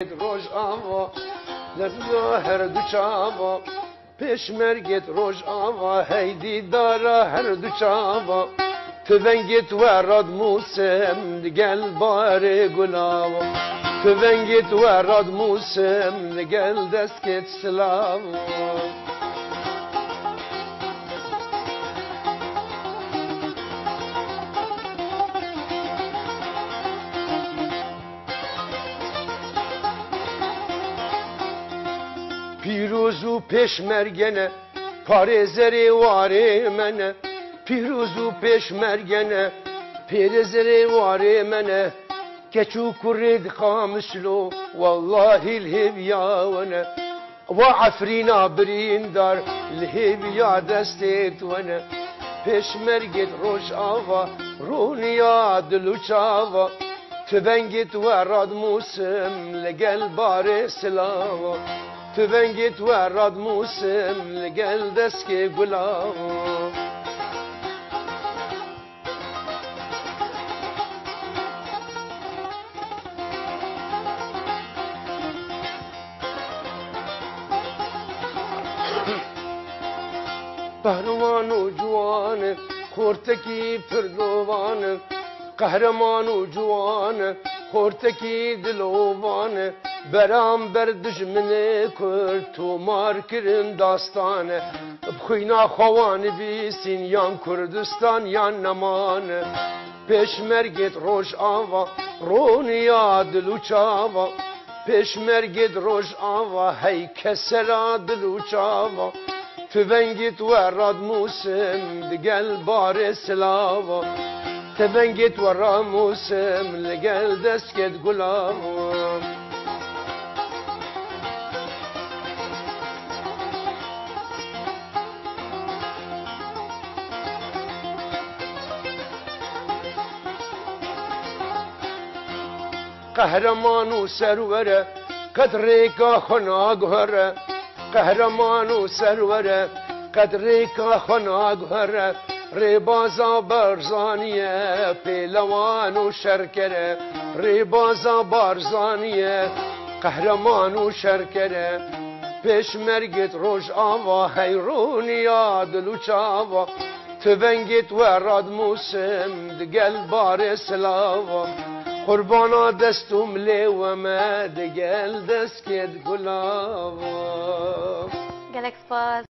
روش آوا لرزا هر دو چاوا پیشمرگت روش آوا هیدی دارا هر دو چاوا تونگت وراد موسم دگل بار گلاوا تونگت وراد موسم دگل دستکت سلاوا پیروز و پشمرگنه پارزری واره منه پیروز و پشمرگنه پیرزری واره منه کچو کرد خامسلو والله الهبیاونه و عفرینا بریندار الهبیا دستت ونه پشمرگت روش آوا رونیا دلو چاوا تبنگت وراد موسم لگل بار سلاوا تبنگت وراد موسم لگل دسک گلاوا پهلوان و جوان خورتکی پردوان قهرمان و جوان خورتکی دلوان برام بر دجمن کرد تو مار کرن داستان بخوینا خوان بیسین یان کردستان یان نمان پیشمرگت روش آوا رونیا دلو چاوا پیشمرگت روش آوا هی کسرا دلو چاوا تبنگت وراد موسم دگل بار سلاوا تبنگت ورا موسم لگل دسکت گلاوا قهرمان و سروره قدری که خناگهره قهرمان و سروره قدری که خناگهره ریبازا برزانیه پیلوان و شرکره ریبازا برزانیه قهرمان و شرکره پیشمرگت روش آوا حیرونیا دلو چاوا تبنگت وراد موسم دگل بار سلاوا قربانا دستم لیومه دگل دستکت گلاوا گلک سپاس.